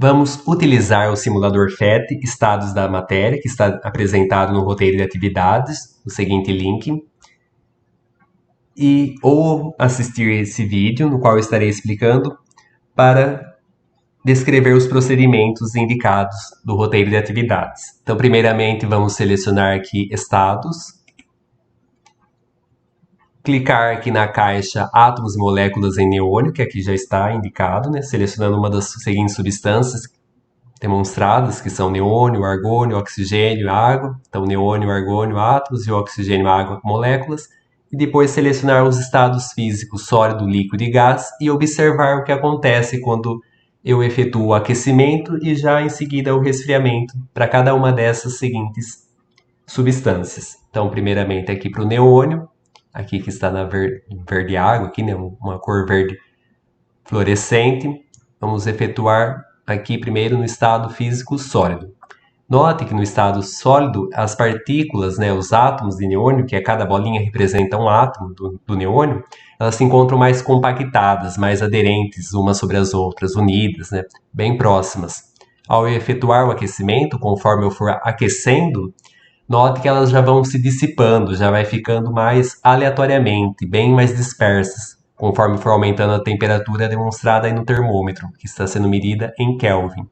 Vamos utilizar o simulador FET Estados da Matéria, que está apresentado no roteiro de atividades, no seguinte link, ou assistir esse vídeo, no qual eu estarei explicando, para descrever os procedimentos indicados do roteiro de atividades. Então, primeiramente, vamos selecionar aqui Estados, clicar aqui na caixa Átomos e Moléculas em Neônio, que aqui já está indicado, né? Selecionando uma das seguintes substâncias demonstradas, que são neônio, argônio, oxigênio e água. Então, neônio, argônio, átomos, e oxigênio, água, moléculas. E depois selecionar os estados físicos, sólido, líquido e gás, e observar o que acontece quando eu efetuo o aquecimento e já em seguida o resfriamento para cada uma dessas seguintes substâncias. Então, primeiramente aqui para o neônio, aqui que está na verde água, aqui, né, uma cor verde fluorescente. Vamos efetuar aqui primeiro no estado físico sólido. Note que no estado sólido, as partículas, né, os átomos de neônio, que cada bolinha representa um átomo do neônio, elas se encontram mais compactadas, mais aderentes umas sobre as outras, unidas, né, bem próximas. Ao efetuar o aquecimento, conforme eu for aquecendo, note que elas já vão se dissipando, já vai ficando mais aleatoriamente, bem mais dispersas, conforme for aumentando a temperatura demonstrada aí no termômetro, que está sendo medida em Kelvin.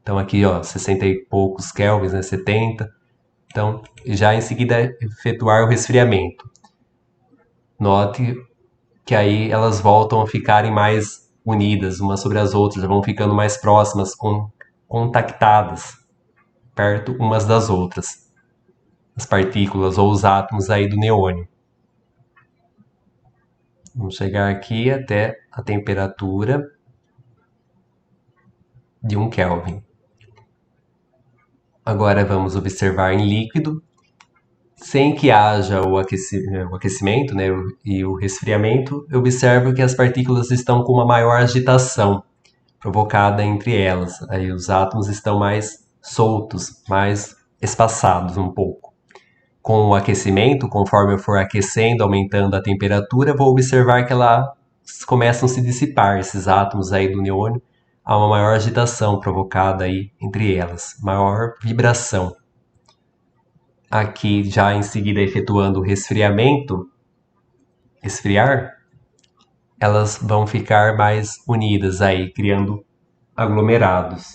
Então aqui, ó, 60 e poucos kelvins, né, 70. Então, já em seguida efetuar o resfriamento. Note que aí elas voltam a ficarem mais unidas umas sobre as outras, já vão ficando mais próximas, contactadas, perto umas das outras. As partículas ou os átomos aí do neônio. Vamos chegar aqui até a temperatura de 1 Kelvin. Agora vamos observar em líquido, sem que haja o aquecimento, né, e o resfriamento. Eu observo que as partículas estão com uma maior agitação provocada entre elas. Aí os átomos estão mais soltos, mais espaçados um pouco. Com o aquecimento, conforme eu for aquecendo, aumentando a temperatura, vou observar que elas começam a se dissipar, esses átomos aí do neônio, há uma maior agitação provocada aí entre elas, maior vibração. Aqui, já em seguida, efetuando o resfriamento, esfriar, elas vão ficar mais unidas aí, criando aglomerados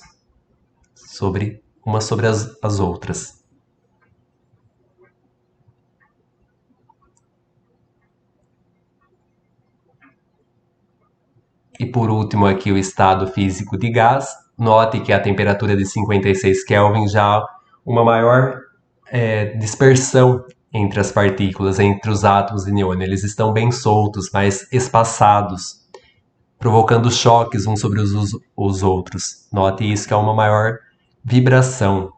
umas sobre as outras. E por último aqui o estado físico de gás. Note que a temperatura de 56 Kelvin já há uma maior dispersão entre as partículas, entre os átomos de neônio. Eles estão bem soltos, mais espaçados, provocando choques uns sobre os outros. Note isso, que é uma maior vibração.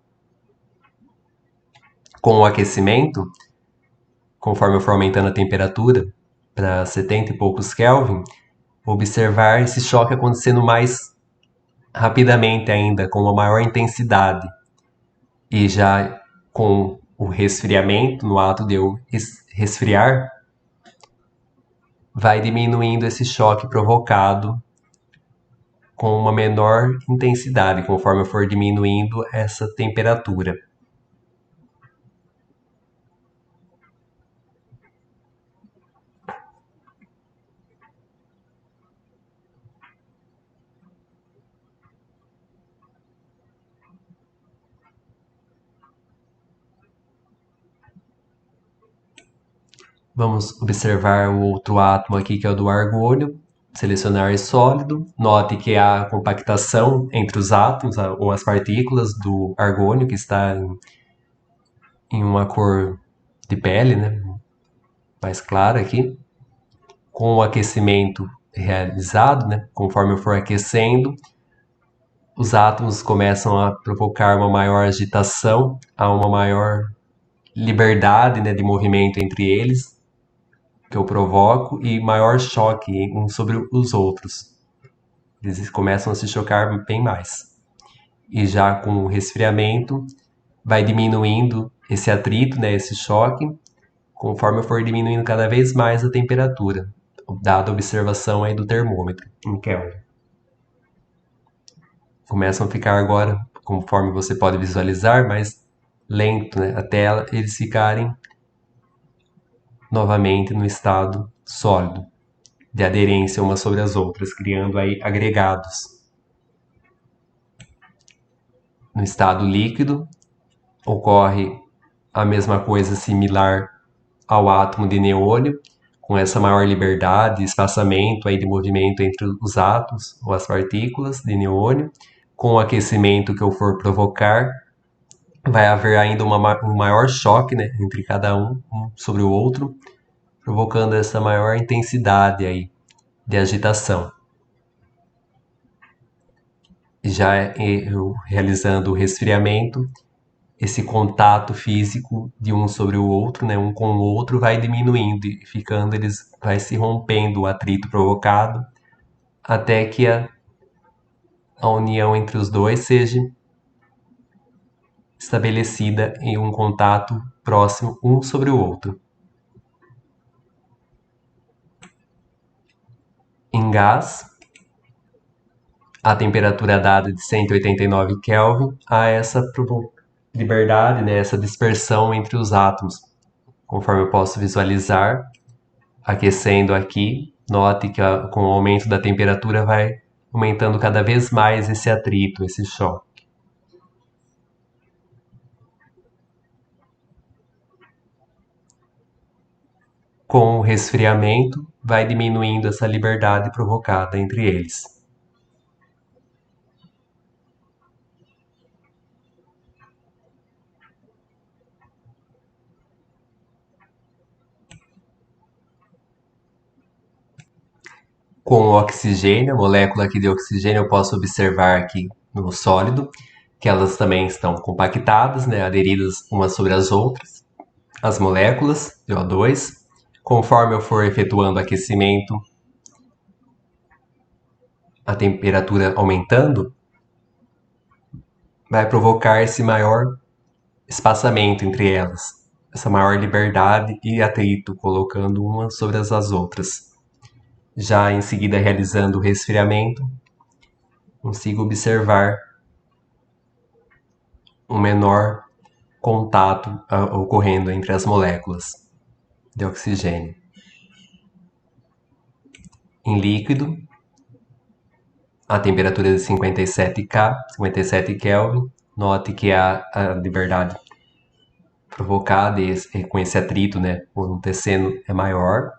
Com o aquecimento, conforme eu for aumentando a temperatura para 70 e poucos Kelvin, observar esse choque acontecendo mais rapidamente ainda, com uma maior intensidade. E já com o resfriamento, no ato de eu resfriar, vai diminuindo esse choque provocado com uma menor intensidade, conforme eu for diminuindo essa temperatura. Vamos observar o outro átomo aqui, que é o do argônio. Selecionar sólido. Note que há compactação entre os átomos ou as partículas do argônio, que está em uma cor de pele, né, mais clara aqui. Com o aquecimento realizado, né, conforme eu for aquecendo, os átomos começam a provocar uma maior agitação, há uma maior liberdade, né, de movimento entre eles, que eu provoco, e maior choque uns sobre os outros. Eles começam a se chocar bem mais. E já com o resfriamento, vai diminuindo esse atrito, né, esse choque, conforme eu for diminuindo cada vez mais a temperatura, dada a observação aí do termômetro em Kelvin. começam a ficar agora, conforme você pode visualizar, mais lento, né? Até eles ficarem novamente no estado sólido, de aderência umas sobre as outras, criando aí agregados. No estado líquido, ocorre a mesma coisa similar ao átomo de neônio, com essa maior liberdade e espaçamento aí de movimento entre os átomos ou as partículas de neônio. Com o aquecimento que eu for provocar, vai haver ainda um maior choque, né, entre cada um sobre o outro, provocando essa maior intensidade aí de agitação. Já eu realizando o resfriamento, esse contato físico de um sobre o outro, né, um com o outro, vai diminuindo e ficando, vai se rompendo o atrito provocado até que a união entre os dois seja estabelecida em um contato próximo um sobre o outro. Em gás, a temperatura dada de 189 Kelvin, há essa liberdade, né, essa dispersão entre os átomos. Conforme eu posso visualizar, aquecendo aqui, note que com o aumento da temperatura vai aumentando cada vez mais esse atrito, esse choque. Com o resfriamento, vai diminuindo essa liberdade provocada entre eles. Com o oxigênio, a molécula aqui de oxigênio, eu posso observar aqui no sólido que elas também estão compactadas, né, aderidas umas sobre as outras, as moléculas de O2. Conforme eu for efetuando aquecimento, a temperatura aumentando, vai provocar esse maior espaçamento entre elas, essa maior liberdade e atrito, colocando umas sobre as outras. Já em seguida, realizando o resfriamento, consigo observar um menor contato ocorrendo entre as moléculas de oxigênio. Em líquido, a temperatura de 57 Kelvin, note que a liberdade provocada com esse atrito, né, acontecendo é maior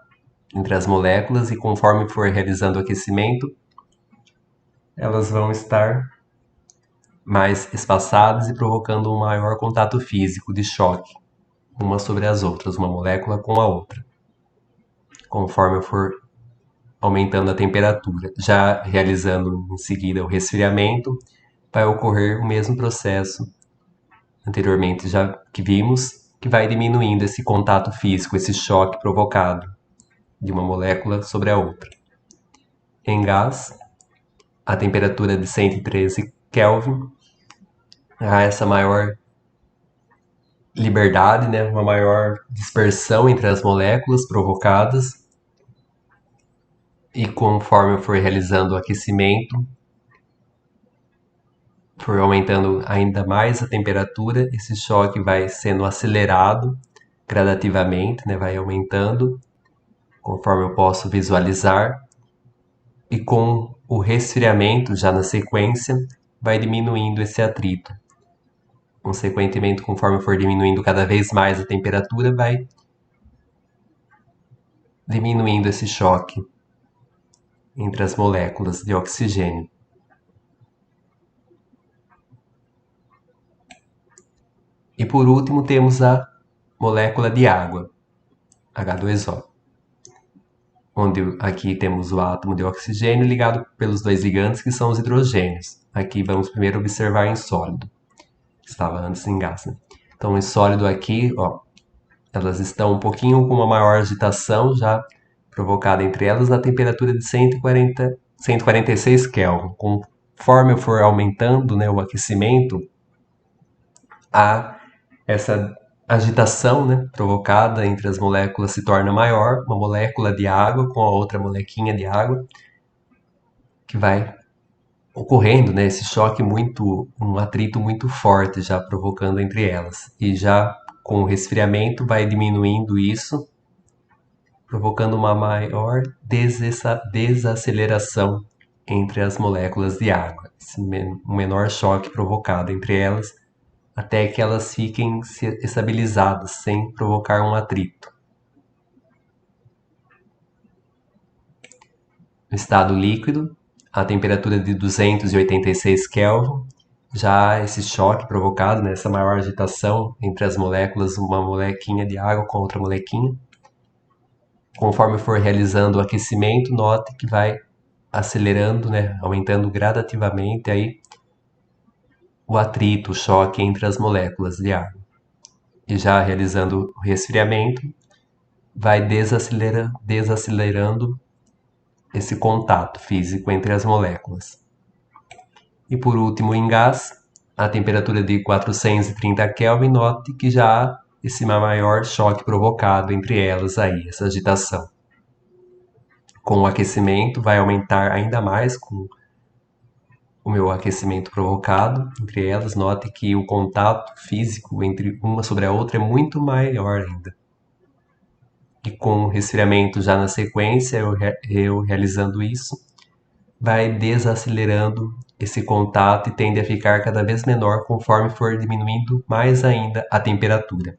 entre as moléculas, e conforme for realizando o aquecimento, elas vão estar mais espaçadas e provocando um maior contato físico de choque, uma sobre as outras, uma molécula com a outra, conforme eu for aumentando a temperatura. Já realizando em seguida o resfriamento, vai ocorrer o mesmo processo anteriormente já que vimos, que vai diminuindo esse contato físico, esse choque provocado de uma molécula sobre a outra. Em gás, a temperatura de 113 Kelvin, há essa maior liberdade, né, uma maior dispersão entre as moléculas provocadas, e conforme eu for realizando o aquecimento, for aumentando ainda mais a temperatura, esse choque vai sendo acelerado gradativamente, né, vai aumentando, conforme eu posso visualizar, e com o resfriamento já na sequência, vai diminuindo esse atrito. Consequentemente, conforme for diminuindo cada vez mais a temperatura, vai diminuindo esse choque entre as moléculas de oxigênio. E por último, temos a molécula de água, H2O, onde aqui temos o átomo de oxigênio ligado pelos dois ligantes, que são os hidrogênios. Aqui vamos primeiro observar em sólido, estava antes em gás, né? Então, em sólido aqui, ó, elas estão um pouquinho com uma maior agitação, já provocada entre elas na temperatura de 146 Kelvin. Conforme eu for aumentando, né, o aquecimento, essa agitação, né, provocada entre as moléculas se torna maior, uma molécula de água com a outra molequinha de água, que vai ocorrendo, né, esse choque um atrito muito forte já provocando entre elas. E já com o resfriamento vai diminuindo isso, provocando uma maior desaceleração entre as moléculas de água, um menor choque provocado entre elas, até que elas fiquem estabilizadas, sem provocar um atrito. No estado líquido, a temperatura de 286 Kelvin, já esse choque provocado, né, essa maior agitação entre as moléculas, uma molequinha de água com outra molequinha. Conforme for realizando o aquecimento, note que vai acelerando, né, aumentando gradativamente aí o atrito, o choque entre as moléculas de água. E já realizando o resfriamento, vai desacelerando esse contato físico entre as moléculas. E por último, em gás, a temperatura de 430 Kelvin, note que já há esse maior choque provocado entre elas aí, essa agitação. Com o aquecimento vai aumentar ainda mais com o meu aquecimento provocado entre elas. Note que o contato físico entre uma sobre a outra é muito maior ainda. E com o resfriamento já na sequência, eu realizando isso, vai desacelerando esse contato e tende a ficar cada vez menor conforme for diminuindo mais ainda a temperatura.